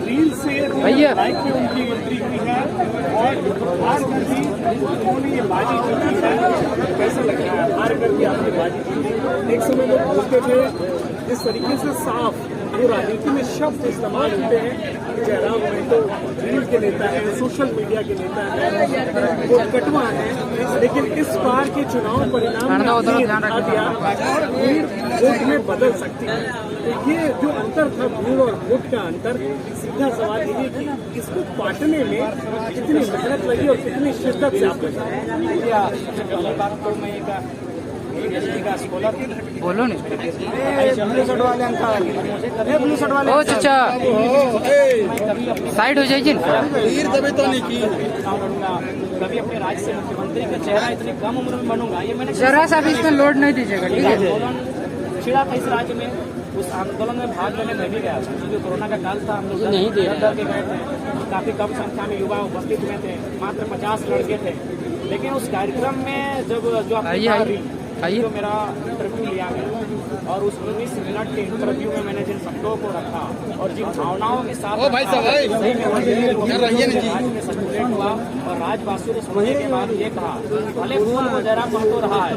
Reel से like में उनकी एंट्री हुई है और खासकर भी उन्होंने ये बाजी जीती है। कैसा लग रहा है हार करके आपने बाजी जीती? एक समय लोग बोलते थे जिस तरीके से साफ वो राजनीति में शब्द इस्तेमाल होते हैं, जयराम में तो रील के नेता है, सोशल मीडिया के नेता है, वो कटवा है, लेकिन इस बार के चुनाव परिणाम में दिखा दिया और भीड़ वोट में बदल सकती है। तो ये जो अंतर था भीड़ और वोट का अंतर, सीधा सवाल ये कि इसको पाटने में कितनी मेहनत लगी और कितनी शिद्दत से आप लगे। बात तो मैं बोलो नहीं ओ चाचा साइड हो जाइए कभी अपने राज्य से मुख्यमंत्री का चेहरा इतनी कम उम्र में बनूंगा ये मैंने जरा सा भी इसमें लोड नहीं दीजिएगा, ठीक है? आंदोलन छिड़ा था इस राज्य में, उस आंदोलन में भाग लेने मैं भी गया था क्योंकि कोरोना का काल था। हम लोग नहीं डर के गए थे, काफी कम संख्या में युवा उपस्थित हुए थे, मात्र 50 लड़के थे। लेकिन उस कार्यक्रम में जब जो जो मेरा इंटरव्यू लिया गया और उस 19 मिनट के इंटरव्यू में मैंने जिन शब्दों को रखा और जिन भावनाओं के साथ हुआ और राजवासियों ने सुनने के बाद ये कहा, भले फोन वगैरह पढ़ तो रहा है,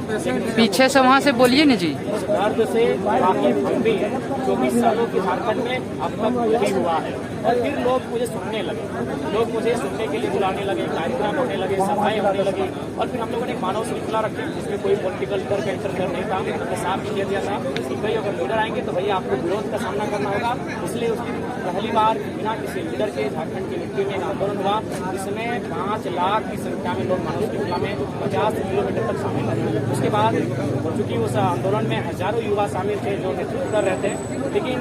पीछे से वहाँ से बोलिए ना जी। उस दर्द से काफी भंगी है 24 सालों की झारखंड में अब तक यही हुआ है। और फिर लोग मुझे सुनने लगे, लोग मुझे सुनने के लिए बुलाने लगे, कार्यक्रम होने लगे, सभाएं होने लगी और फिर हम लोगों ने मानव श्रृंखला रखी जिसमें कोई पॉलिटिकल डर का इंटरफेयर नहीं था। हमने साफ किया दिया था कि भाई अगर लीडर आएंगे तो भैया आपको विरोध का सामना करना होगा। इसलिए उस दिन पहली बार बिना किसी लीडर के झारखंड की मिट्टी में एक आंदोलन हुआ जिसमें 5 लाख की संख्या में लोग मानव श्रृंखला में 50 किलोमीटर तक शामिल हुए। उसके बाद चूंकि उस आंदोलन में हजारों युवा शामिल थे जो नेतृत्व कर रहे थे, लेकिन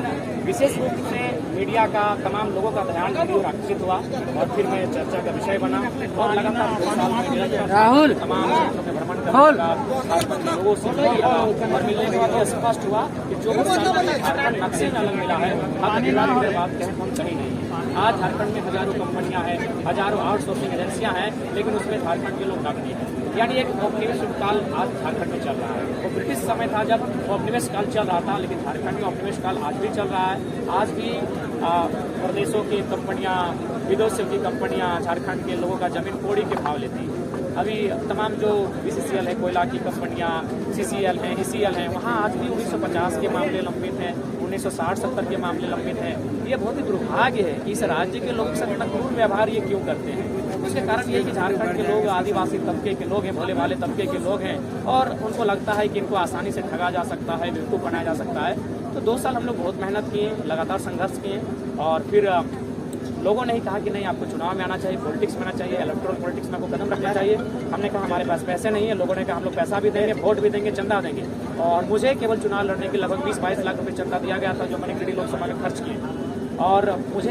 विशेष रूप से मीडिया का तमाम लोगों का ध्यान की ओर आकर्षित हुआ और फिर मैं चर्चा का विषय बना और लगातार 2 साल में निरंतर राहुल तमाम क्षेत्रों में भ्रमण करने का लोगों से मिला और मिलने के बाद स्पष्ट हुआ कि 24 सालों में झारखंड नक्शे में अलग मिला है। अब बात कहें हम कहीं नहीं। आज झारखंड में हजारों कंपनियां हैं, हजारों आउटसोर्सिंग एजेंसियां हैं, लेकिन उसमें झारखंड के लोग नकली हैं। यानी एक औपनिवेशिक काल आज झारखंड में चल रहा है। वो ब्रिटिश समय था जब औपनिवेश काल चल रहा था, लेकिन झारखंड में औपनिवेश काल आज भी चल रहा है। आज भी प्रदेशों की कंपनियां, विदेशों की कंपनियां झारखंड के लोगों का जमीन कोड़ी के भाव लेती हैं। अभी तमाम जो BCCL है, कोयला की कंपनियां, CCL हैं, ECL हैं, वहाँ आज भी 1950 के मामले लंबित हैं, 1960-70 के मामले लंबित हैं। ये बहुत ही दुर्भाग्य है कि इस राज्य के लोगों से इतना क्रूर व्यवहार ये क्यों करते हैं। उसके कारण ये कि झारखंड के लोग आदिवासी तबके के लोग हैं, भोले वाले तबके के लोग हैं और उनको लगता है कि इनको आसानी से ठगा जा सकता है, बेवकूफ़ बनाया जा सकता है। तो 2 साल हम लोग बहुत मेहनत किए, लगातार संघर्ष किए और फिर लोगों ने ही कहा कि नहीं आपको चुनाव में आना चाहिए, पॉलिटिक्स में आना चाहिए, इलेक्ट्रल पॉलिटिक्स में आपको कदम रखना चाहिए। हमने कहा हमारे पास पैसे नहीं है। लोगों ने कहा हम लोग पैसा भी देंगे, वोट भी देंगे, चंदा देंगे और मुझे केवल चुनाव लड़ने के लगभग 20-22 लाख रुपये चंदा दिया गया था जो मैंने गिरिडीह लोकसभा में खर्च किए। और मुझे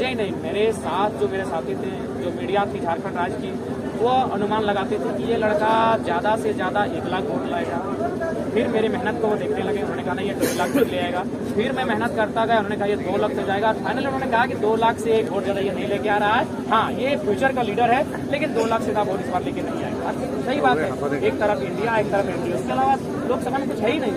ही नहीं, मेरे साथ जो मेरे साथी थे, जो मीडिया थी झारखंड राज्य की, वो अनुमान लगाते थे कि ये लड़का ज़्यादा से ज़्यादा 1 लाख वोट लाएगा। फिर मेरी मेहनत को वो देखने लगे, उन्होंने कहा नहीं ये 2 लाख वोट ले आएगा। फिर मैं मेहनत करता गया, उन्होंने कहा ये 2 लाख हो जाएगा। फाइनली उन्होंने कहा कि 2 लाख से 1 वोट ज़्यादा ये नहीं लेके आ रहा है। हाँ, ये फ्यूचर का लीडर है, लेकिन 2 लाख से ज़्यादा वोट इस बार लेके नहीं आएगा। सही बात है, एक तरफ इंडिया, एक तरफ एनडीए, उसके अलावा लोकसभा में कुछ है ही नहीं।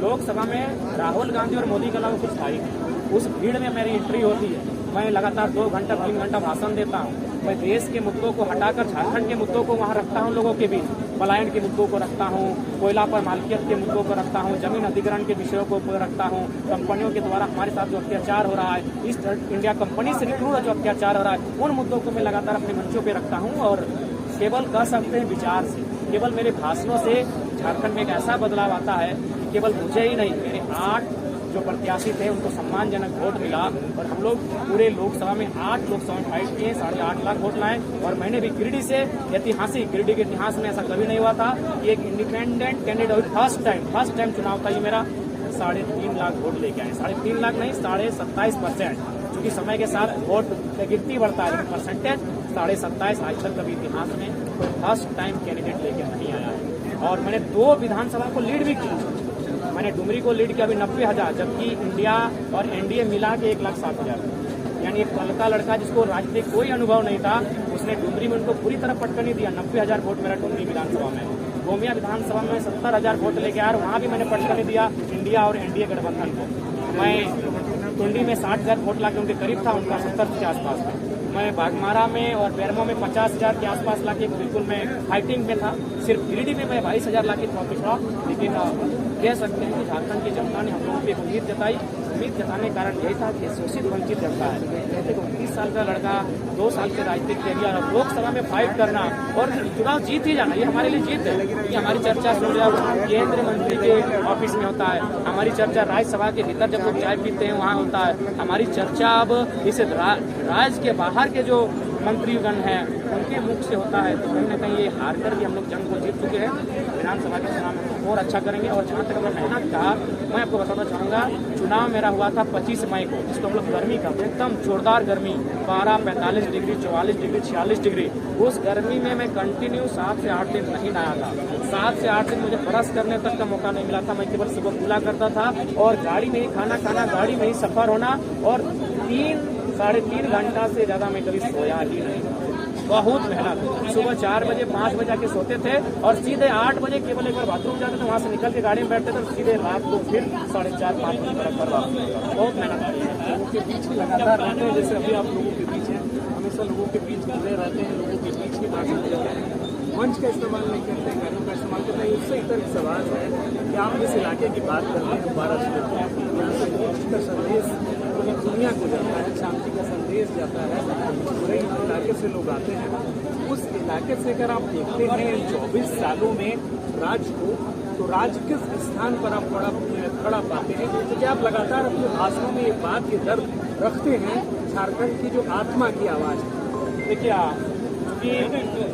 लोकसभा में राहुल गांधी और मोदी के अलावा कुछ था ही नहीं। उस भीड़ में मेरी एंट्री होती है, मैं लगातार 2 घंटा 3 घंटा भाषण देता हूँ। मैं देश के मुद्दों को हटाकर झारखंड के मुद्दों को वहाँ रखता हूँ, लोगों के बीच पलायन के मुद्दों को रखता हूँ, कोयला पर मालिकियत के मुद्दों को रखता हूँ, जमीन अधिग्रहण के विषयों को रखता हूँ, कंपनियों के द्वारा हमारे साथ जो अत्याचार हो रहा है, ईस्ट इंडिया कंपनी से क्रूर जो अत्याचार हो रहा है, उन मुद्दों को मैं लगातार अपने मंचों पर रखता हूँ। और केवल कह सकते हैं विचार से, केवल मेरे भाषणों से झारखंड में एक ऐसा बदलाव आता है कि केवल मुझे ही नहीं, मेरे 8 जो प्रत्याशी थे उनको सम्मानजनक वोट मिला और हम लोग पूरे लोकसभा में 8 लोकसभा में फाइट किए, 8.5 लाख वोट लाए। और मैंने भी गिरिडीह से ऐतिहासिक, गिरिडीह के इतिहास में ऐसा कभी नहीं हुआ था कि एक इंडिपेंडेंट कैंडिडेट फर्स्ट टाइम चुनाव था ये मेरा, 3.5 लाख वोट लेके आए। 3.5 लाख नहीं, 27%, क्योंकि समय के साथ वोट गिनती बढ़ता है, लेकिन परसेंटेज 27.5 आज तक कभी इतिहास में फर्स्ट टाइम कैंडिडेट लेके नहीं आया है। और मैंने 2 विधानसभा को लीड भी की। मैंने डुमरी को लीड किया अभी 90,000, जबकि इंडिया और एनडीए मिला के 1,07,000। यानी एक लड़का लड़का जिसको राजनीतिक कोई अनुभव नहीं था, उसने डुमरी में उनको पूरी तरह पटकनी दिया। 90,000 वोट मेरा डुमरी विधानसभा में। गोमिया विधानसभा में 70,000 वोट लेके आया, वहाँ भी मैंने पटकनी दिया इंडिया और एनडीए गठबंधन को। मैं टुंडी में 60,000 वोट लाके उनके करीब था, उनका 70 के आसपास था। मैं बागमारा में और बेरमो में 50,000 के आसपास लाके बिल्कुल मैं फाइटिंग में था। सिर्फ गिरिडीह में मैं 22,000 लाके पिछड़ा, लेकिन कह सकते हैं कि झारखंड की जनता ने हम लोगों पर उम्मीद जताई। उम्मीद जताने का कारण यही था कि शोषित वंचित जनता है। कहते कि 29 साल का लड़का 2 साल के राजनीतिक कैरियर और लोकसभा में फाइट करना और चुनाव जीत ही जाना, ये हमारे लिए जीत है। ये हमारी चर्चा केंद्रीय मंत्री के ऑफिस में होता है, हमारी चर्चा राज्यसभा के भीतर जब लोग चाय पीते हैं वहाँ होता है, हमारी चर्चा अब इस राज्य के बाहर के जो मंत्रीगण हैं उनके मुख से होता है। तो कहीं ना कहीं ये हार कर भी हम लोग जंग को जीत चुके हैं। विधानसभा के चुनाव में और अच्छा करेंगे। और जहाँ तक अगर मेहनत का मैं आपको बताना चाहूँगा, चुनाव मेरा हुआ था 25 मई को, जिसको हम लोग गर्मी का एकदम जोरदार गर्मी 12, 45 डिग्री, 44 डिग्री, 46 डिग्री, उस गर्मी में मैं कंटिन्यू 7 से 8 दिन नहीं नहाया था। 7 से 8 दिन मुझे ब्रश करने तक का मौका नहीं मिला था। मैं केवल सुबह कूला करता था और गाड़ी में ही खाना खाना, गाड़ी में ही सफर होना और 3-3.5 घंटा से ज़्यादा मैं कभी सोया ही नहीं। बहुत मेहनत। सुबह 4 बजे 5 बजे आके सोते थे और सीधे 8 बजे केवल एक बार बाथरूम जाते थे, वहाँ से निकल के गाड़ी में बैठते थे, सीधे रात को फिर 4:30-5 बजे तक घर वापस। बहुत मेहनत है। लोगों के बीच लगातार रहते हैं, जैसे अभी आप लोगों के बीच हैं, हमेशा लोगों के बीच जुड़े रहते हैं, लोगों के बीच ही भाषण देते हैं, मंच का इस्तेमाल नहीं करते, गाड़ियों का इस्तेमाल करते हैं। उससे एक सवाल है कि आप जिस इलाके की बात कर रहे हैं 12 यहाँ से मोक्ष का संदेश पूरी दुनिया को जाता है, शांति का संदेश जाता है, पूरे इलाके से लोग आते हैं। उस इलाके से अगर आप देखते हैं 24 सालों में राज्य को, तो राज्य किस स्थान पर आप खड़ा पाते हैं? तो क्या आप लगातार अपने भाषणों में ये बात, ये दर्द रखते हैं झारखंड की जो आत्मा की आवाज़ है? देखिए, कि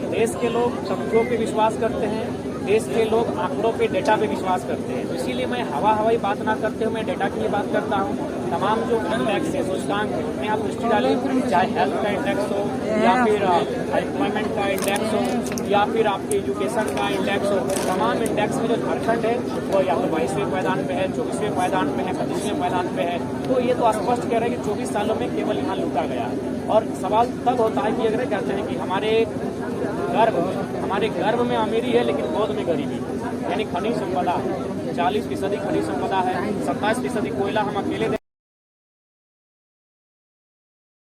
देश के लोग शब्दों पे विश्वास करते हैं, देश के लोग आंकड़ों पे, डेटा पे विश्वास करते हैं। तो इसीलिए मैं हवाई बात ना करते हुए मैं डेटा की बात करता हूँ। तमाम जो इंडेक्स है, सूचकांक है, उसमें आप दृष्टि डालें, चाहे हेल्थ का इंडेक्स हो या फिर एम्प्लॉयमेंट का इंडेक्स हो या फिर आपके एजुकेशन का इंडेक्स हो, तमाम इंडेक्स में जो झारखंड है वो या तो 22वें पायदान पे है, 24वें पायदान पे है, 25वें पायदान पे है। तो ये तो स्पष्ट कह रहे हैं कि 24 सालों में केवल यहाँ लूटा गया है। और सवाल तब होता है कि अगर कहते हैं कि हमारे गर्भ में अमीरी है लेकिन गोद में गरीबी, यानी खनिज संपदा 40% खनिज संपदा है, 27% कोयला हम अकेले